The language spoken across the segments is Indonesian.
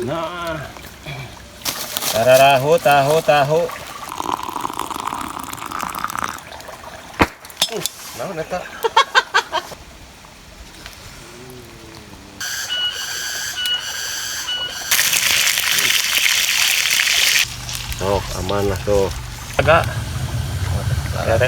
Nah, tararahu tahu tahu. Naon eta? Sok aman lah tuh. Agak. Ada.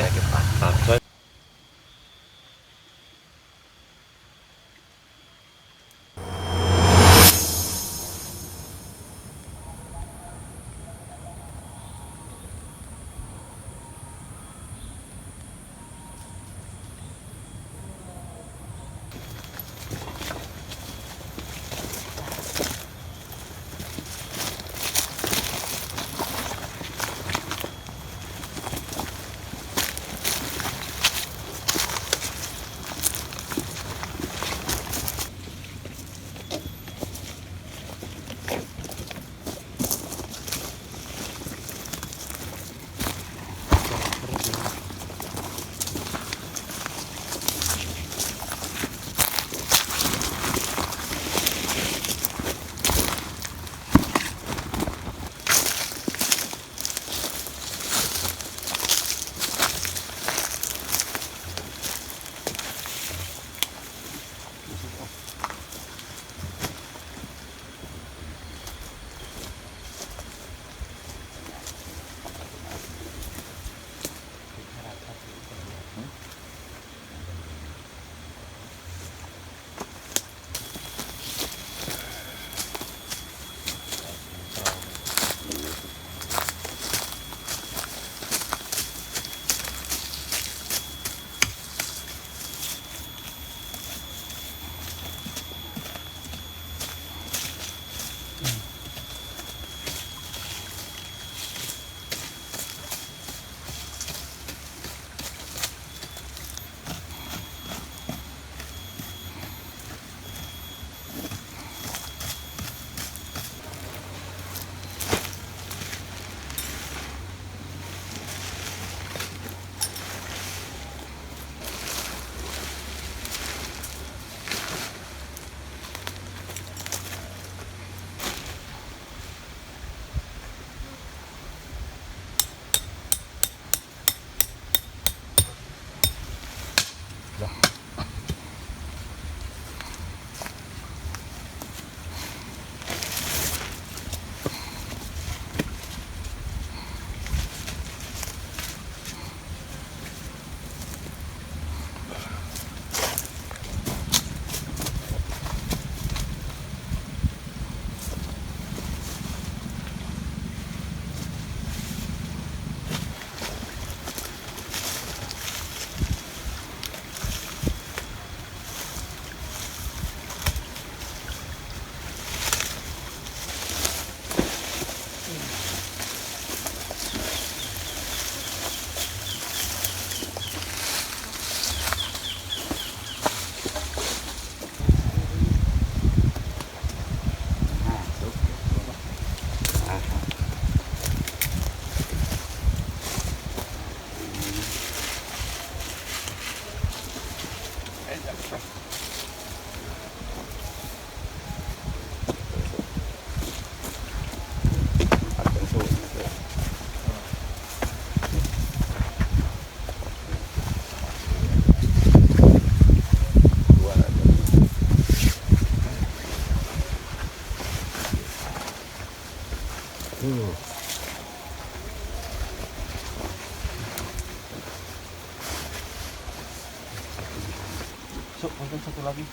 Sok, konten satu lagi.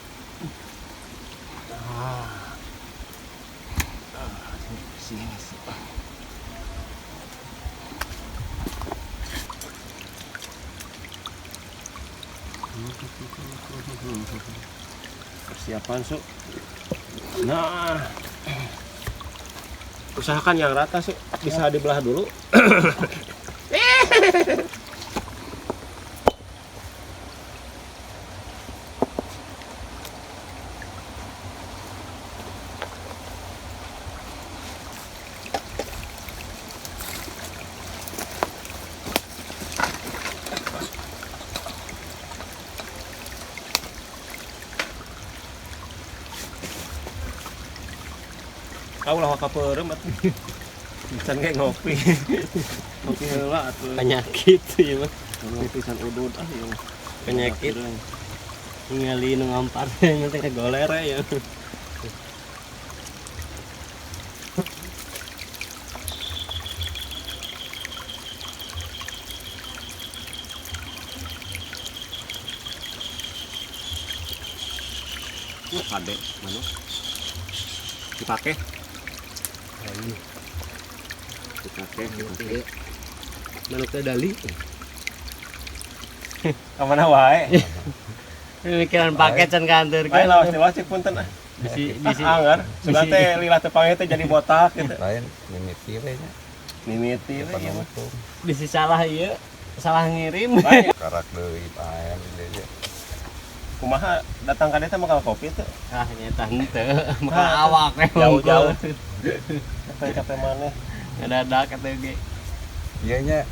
Sini. Persiapan Sok. Nah, usahakan yang rata Sok, bisa dibelah dulu. Kau lah kapeureum atuh. Pisan ge ngopi. Ngopi heula atuh. Penyakit ieu mah. Ngopi pisan udud ieu. Penyakit. Ningali nu ngampar nanti goler ya. Kade mana? Dipake. Ini Dipake. manuknya dali. Ka mana wae? Mikiran paket can kantor Lain lawas dewa cek punten ah. Bisi Anggar, sudah teh lilah tepangnya teh jadi botak gitu. Lain mimiti we nya. Mimiti we ieu mah. bisi salah ieu. Salah ngirim. Karak deui paen deui. Kumaha datang ka dieu teh makal kopi teh. Ah nyata henteu. Makan awak Jauh-jauh. Capek-capek maneh. Ngadadak atuh ge. Ieu nya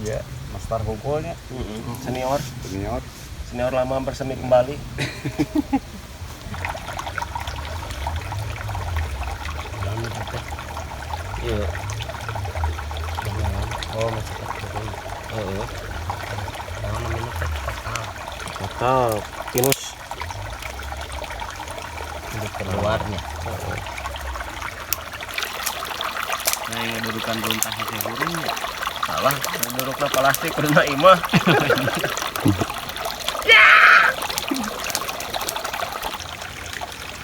ya master hukulnya Senior, senior. senior lama bersemi kembali. Iya. Oh, masih kecil. Heeh. Nah, namanya teh Total pinus untuk keluarnya. Nah, yang dudukan runtah teh hurungnya. salah dudukna plastik kudu imah.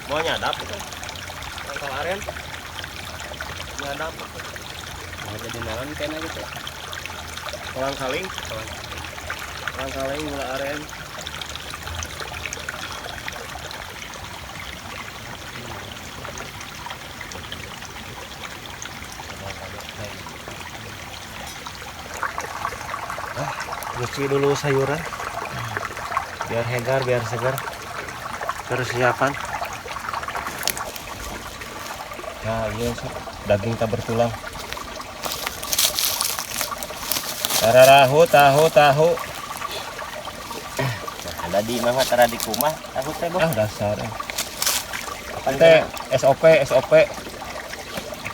Mau nyadap itu. Angkal aren. Nyadap. Mau jadi naon kena gitu. Kolang kaling. Kolang kaling gula aren. Cuci dulu sayuran biar hegar biar segar persiapan nah iya sih daging tak bertulang tahu Ada di mana tara di kumah aku teh bos. dasar teh SOP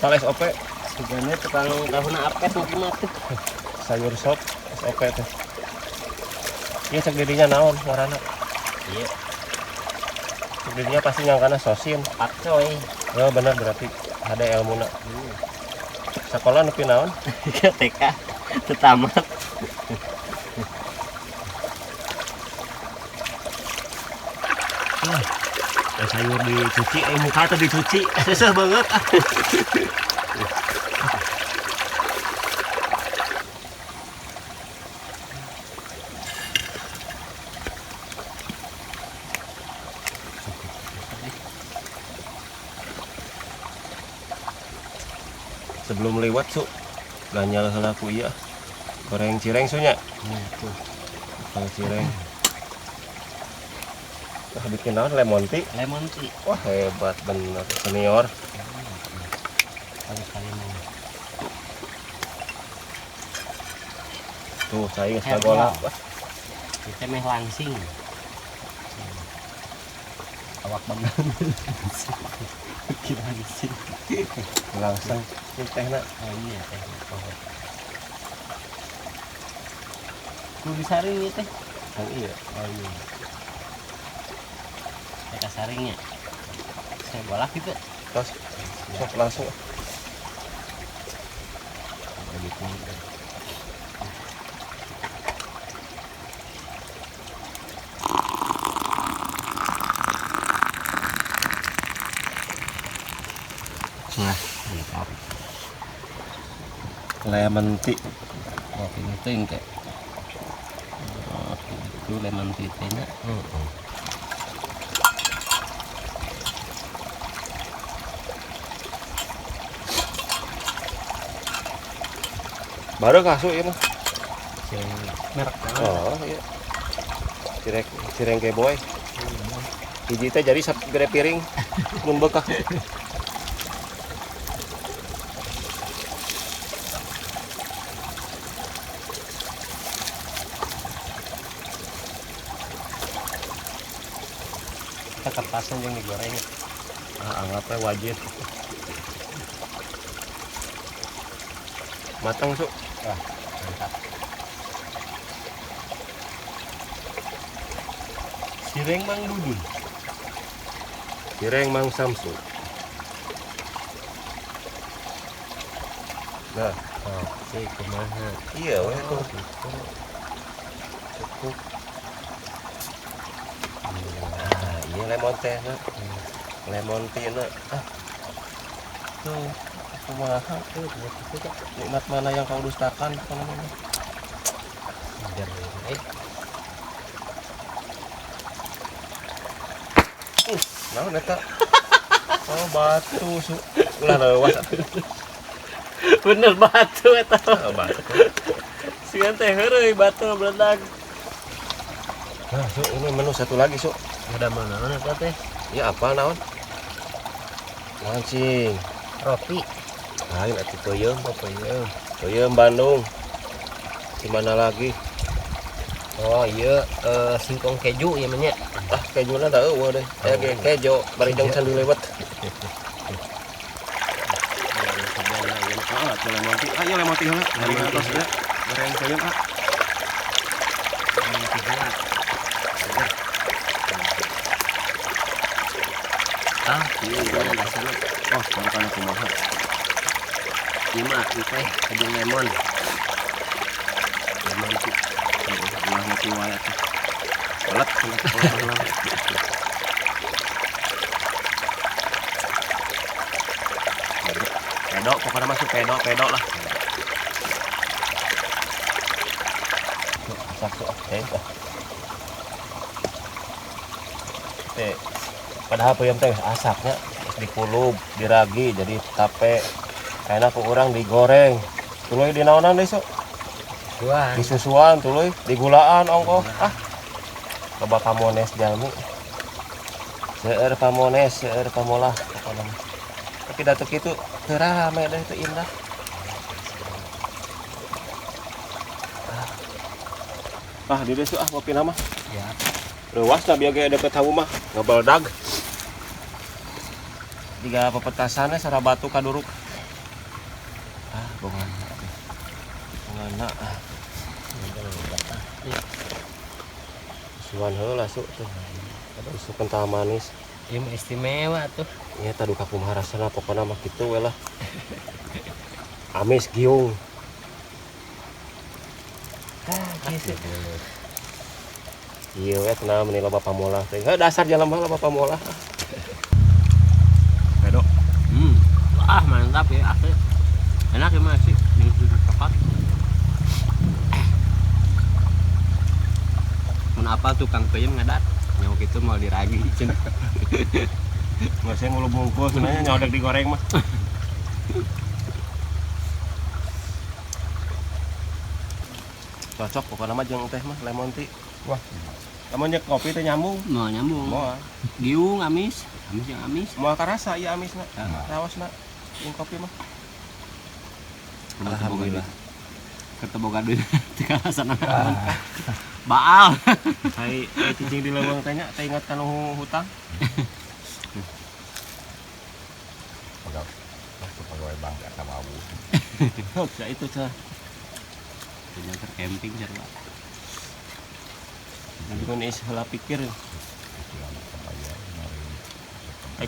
tal SOP Sugana tukang tahun apes mungkin mati. sayur sop SOP teh iya cek dirinya naon warna Iya, cek dirinya pasti nyangkana sosin pak coy. oh bener berarti ada ilmuna sekolah nepi naon TK tetamat. sayur dicuci muka tuh dicuci susah banget sebelum lewat su ganyal aku iya goreng cireng sunya Nah, tuh goreng cireng nah, bikin naon lemon tea lemon tea. wah hebat bener senior Kali-kali mau. tuh saya nggak Herbal. sekolah wah Kita meh langsing. Awak banget. Kira langsing. langsung ini teh nak Oh iya teh. Lu disaring ya teh. yang iya Oh iya. Kita saringnya. Saya bolak gitu. terus sok langsung Begitu. Nah, mantap. lemon tea Kopi itu yang kayak itu lemon tea-nya. baru kasu ya mah Merek oh iya cireng kayak boy hiji teh jadi gede piring mun bekah kita kertasan yang digoreng. anggapnya wajib Matang, Su. Wah, mantap. Cireng Mang Dudun. Cireng Mang Samsu. Nah, Oke, kumaha. iya weh tuh. Cukup. Nah, iya lemon teh na. Lemon tea na. Tuh, kumaha tuh. Nikmat mana yang kau dustakan kalau mana? Naon eta? Oh, batu su. Ulah leuwas atuh. Bener batu eta. Oh, batu. Sieun teh heureuy batu meledak. Nah, Su, ini menu satu lagi, Su. Ada mana eta teh? Ya apa naon? Naon cing? Roti. Lain atuh peuyeum, Peuyeum. peuyeum Bandung. Di mana lagi? Oh iya, singkong keju ya menya. Ah, kejuna da eueuh deh. Aya ge kejo bari jang sandu lewat. Ah, tuh lemon tea. Ayo lemon tea heula. Dari atas ya. Goreng peuyeum, ah. Iya, ada sana. Oh, makan kumaha. Ieu mah teh kejung lemon. Lemon tea. Ulah mati wae atuh. Kolak, kolak. Pedok, pokoknya masuk pedok lah. Satu, teh. Padahal peuyeum teh asapnya dikulub, diragi jadi tape. Enak ku urang digoreng. Tuluy dinaonan deui, Sok? Wah, Di susuan tuluy, di gulaan ongkoh. Ah. Coba pamones jalmi. Seueur pamones, seueur pamolah pokona. Tapi datuk itu teu rame deh teu indah. Ah, di desu ngopi nama. ya. Leuwas na biar ge deket hawu mah, ngabeldag. Diga pepetasannya sara batu kaduruk. Ah, bongana. Bongana. Suan heula Su tuh. Susu kental manis. Ieu mah istimewa tuh. Nya tadu ka kumaha rasana pokona mah kitu we lah. Amis giung. Gitu. Iya we kenal meni loba pamolah teh. Heuh dasar jelema loba pamolah. Pedok. Wah, mantap ya asli. Enak ya masih ini susu coklat. Kenapa tukang peuyeum ngadat? Nyawa gitu mau diragi cenah. Masih ngulu bungkus sebenarnya nyodek digoreng mah. Cocok pokoknya mah jeung teh mah lemon tea. Wah, Lamun nya kopi teh nyambung. Mau nyambung. Moal. Giung amis yang amis. Moal karasa ieu amisna. Raosna jeung kopi mah. Alhamdulillah. Keteboga duit tikalasan naon. Baal. Hai cicing di leuweung teh nya teh ingat kanu hutang. pegawai bank sama abu. Ya itu cenah. Punya camping cerwa. Nanti kan is heula pikir.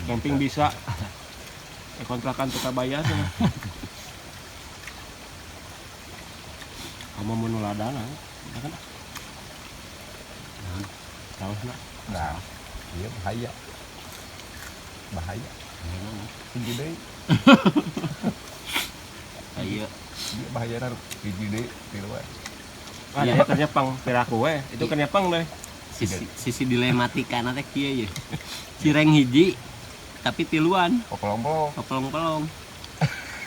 Camping bisa. Kontrakan tukar bayar cenah. Kamu mau nuladana, ya kan? Tahu nak? Nah, iya bahaya. Tinggi deh. Ayo. Dia bahaya naruh tinggi deh. Ah, dia ternyapang piraku we. Itu kan nyapang deh. Sisi dilematika nanti kieu ya. Cireng hiji tapi tiluan, Kelompok. pelong-pelong.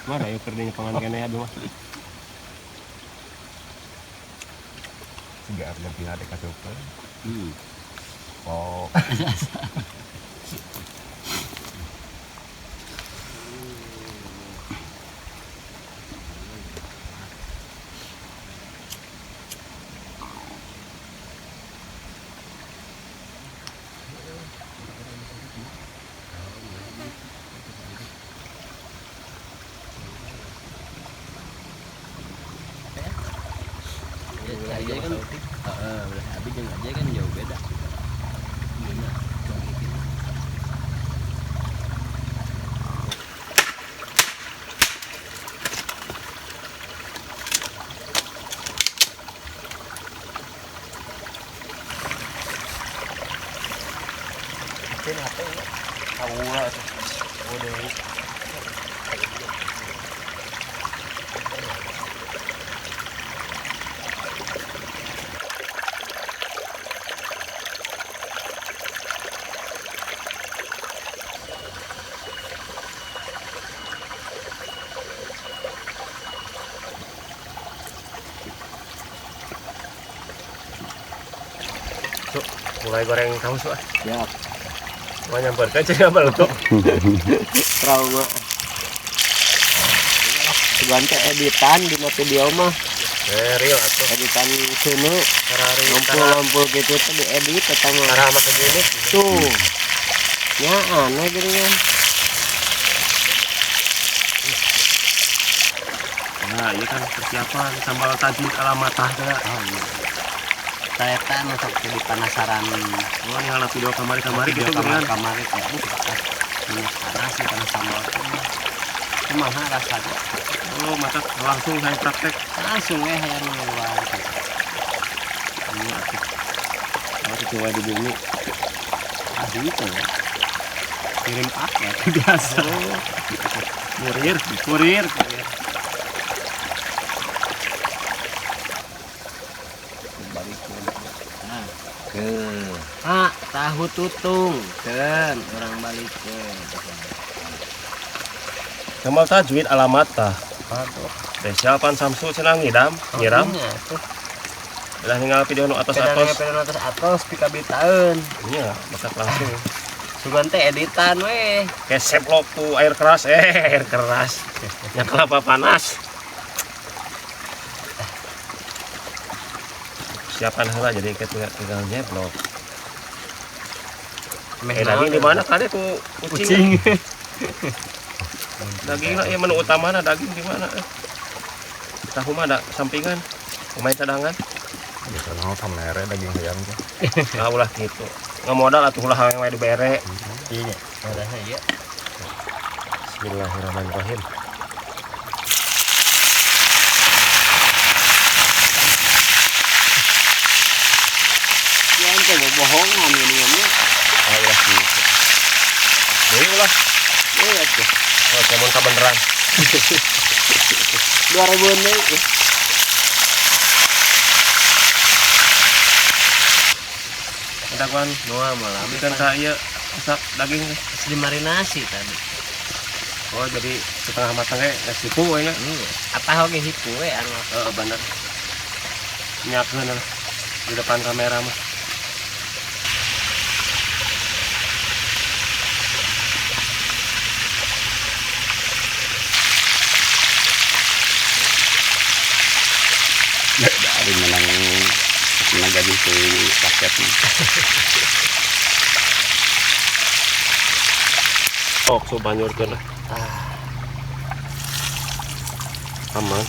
Mana yuk kerjanya pangan kene aduh mah. Tiga Argentina deh kasupkan. Oh. Aura tuh. Udah. Tuh, mulai goreng tahu suah. Siap. Mau nyamperkan cek apa tuh? Trauma. Sebentar editan di video mah. Real atuh. Editan sini. Karari Lampu-lampu gitu tuh diedit pertama. cara makan gini. Tuh. Ya aneh gitu kan. Nah, ini kan persiapan sambal tajwid ala matah ya. Oh iya. Saya tak masuk jadi penasaran. Oh, ini ala video kamari-kamari gitu kan. Kamar itu minyak panas nih karena sambal itu. Kumaha rasanya? Oh, mata langsung saya praktek. Langsung ya yang luar. Ini atuh. Harus coba di bumi. Asli itu ya. Kirim paket biasa. Kurir, kurir. Ah, tahu tutung kan orang balik ke Sambal tajwid ala matah. aduh Spesial pan Samsu cenah ngidam, nyiram. tuh Udah tinggal video nu atos-atos. atos pika bitaeun Iya, masak langsung. sugan teh editan we Kayak seblok ku air keras, air keras. Ya kelapa panas. Siapkan heula jadi tinggal nyeblok. Daging di mana kade ku kucing. Daging ya menu utama daging di mana? Tahu mah ada sampingan. Pemain cadangan. Bisa mau kamera daging ayam tuh. Nah, ulah gitu. Ngamodal atuh ulah yang wae dibere. iya rasanya iya Bismillahirrahmanirrahim. ya ente bohongan ini ya Ah, ulah gitu. Jadi ulah. iya tuh Oh, kemun kabeneran. 2000 nih Ada kan Noah malam bikin saya masak daging. dimarinasi tadi Oh, jadi setengah matang geus situ we nya. apa oge hiku we anu Heeh, bener. Nyakeun lah di depan kamera mah. Ada menang gaji ke paket nih. Oh, so banyurkeun lah. Aman.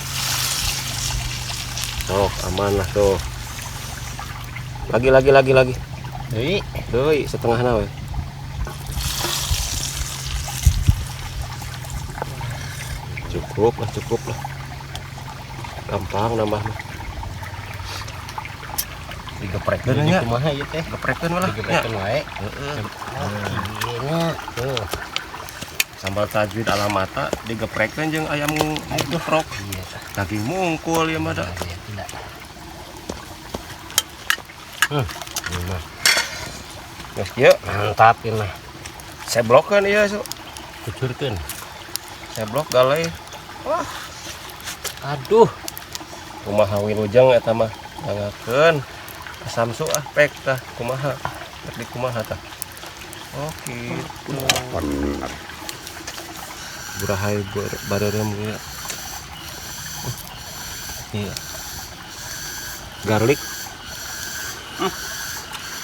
Oh, aman lah tuh. Lagi. Deui Deui setengahna we. Cukup lah. Gampang nambah mah. Digeprekkeun nya. kumaha ieu teh Geprekkeun lah. digeprekeun wae Heeh. iya tuh Sambal tajwid ala mata digeprekkeun jeung ayam geprok. iya Daging mungkul ya mah da. iya tidak Geus kieu mantap ini mah seblokkeun ieu so. kucurkeun Seblok galai. aduh Kumaha wilujeng eta mah dangakeun. Samsu pek tah kumaha. Rek di kumaha tah. Oh gitu. Bener. Burahay bareureum ge. Iya. Garlic.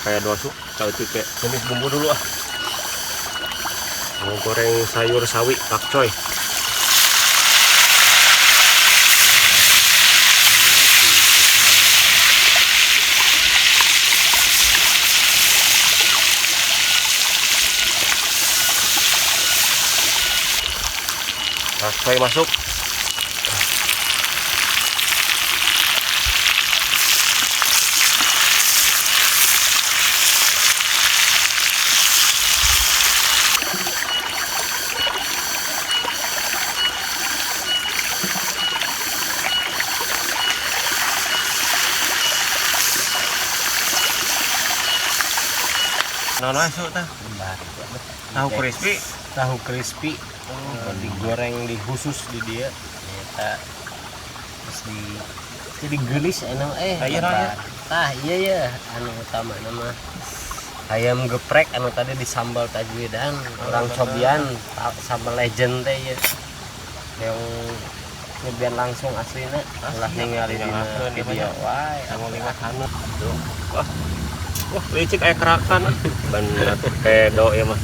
Kayak dosu, cautik kayak tumis bumbu dulu ah. Mau goreng sayur sawi pakcoy. Pakcoy masuk. Non masuk tah. Tahu crispy. Tahu crispy. Digoreng di khusus di dia. Eta terus jadi gelis anu Iya, Raya. tah iya ya anu utama nama ayam geprek anu tadi di sambal tajwidan orang bener. cobian sambal legend teh ya yang nyobian langsung aslinya lah ningali di video wae Kamu lihat anu. Wah. Wah, licik aya kerakan. Bener pedo ya mah.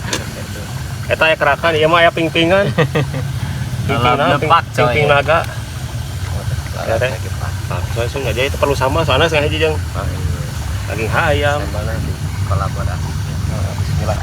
Eta aya kerakan, ieu mah aya pingpingan. Dalam lepak, coy. Pingping naga. Ya teh. Langsung aja itu perlu sama soalnya saya hiji jeung daging ayam. sambalnya di kolaborasi Bismillah.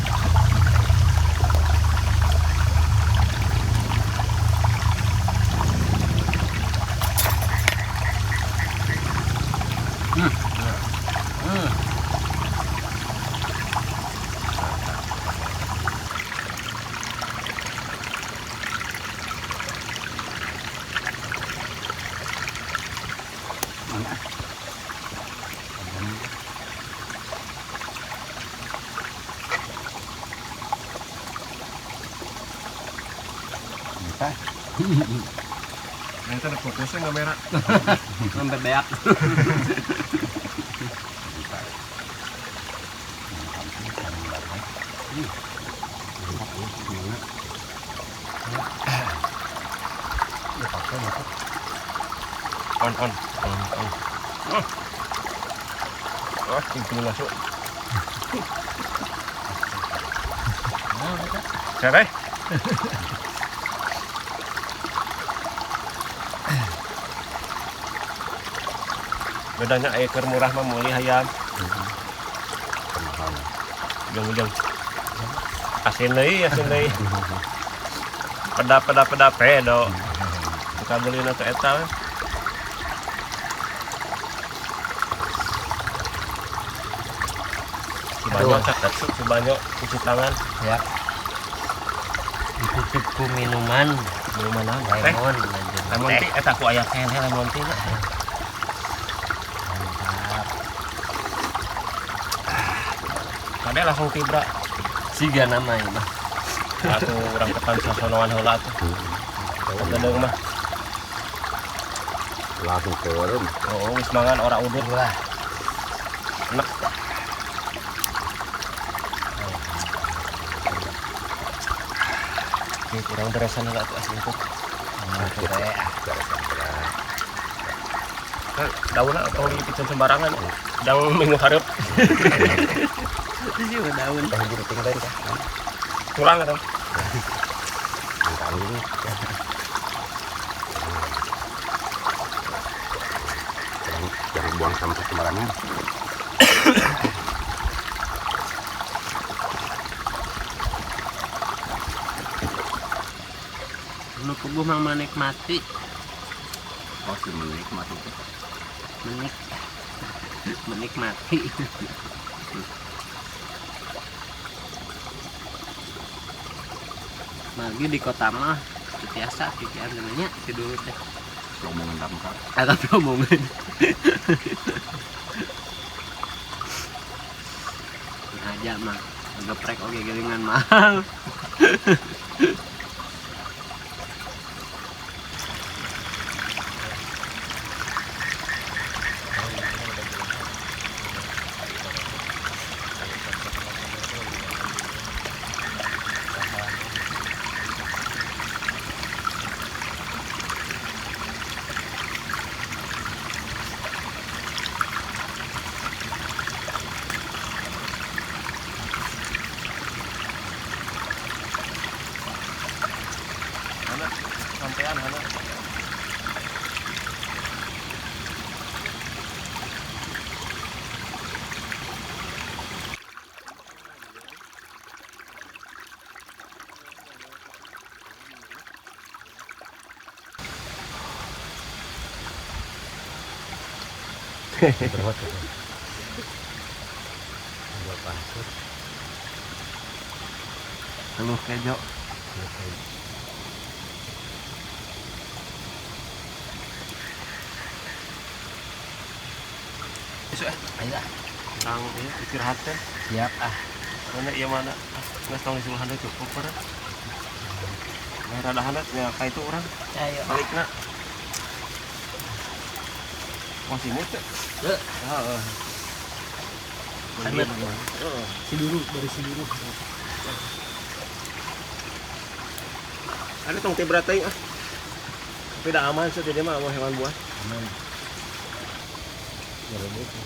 Bisa. Yang ada fokusnya kamera. sampai beak On. Wah, pingping masuk. Siapa? Bedanya eker murah mah meuli hayam. Ujung-ujung. Asin deui. Pedap pedo. Buka beli teh eta. Banyak cak, banyak cuci tangan. ya ditutupku minuman Minuman lemon lemon tea eta ku aya keneh lemon tea. mantap Kade langsung tibra. siga namanya mah Aku urang tekan sasonoan heula tuh. Gedeung mah. Langsung turun. Oh, wis mangan ora udut. wah Enak. Ini kurang beresan heula tuh asli tuh. Daunna kalau dipicen sembarangan. Dang minggu hareup. itu sih daun Dah jadi tinggal dah. Kurang atuh. Angkat ini. Jangan buang sampah sembarangan. lu kubu mang menikmati Oh, si menikmati. menikmati lagi di kota mah biasa pikiran namanya si dulu teh Ngomongin damkar. agak omongan aja mah geprek oke gelingan mahal Sampean hana. Berbuat itu. Buat pasir. Teluh kejo Besok ayo Nang istirahat teh. siap ah Mana iya mana? Nggak tahu disuruh handal cukup pada. Nah, rada handal ya kayak itu orang Ayo. balik nak. Masih muter. Heeh. Handal. Siduru dari Siduru. Ada tong teh berat teuing ah. Tapi dah aman sih dia mah mau hewan buah. Aman. Ya begitu.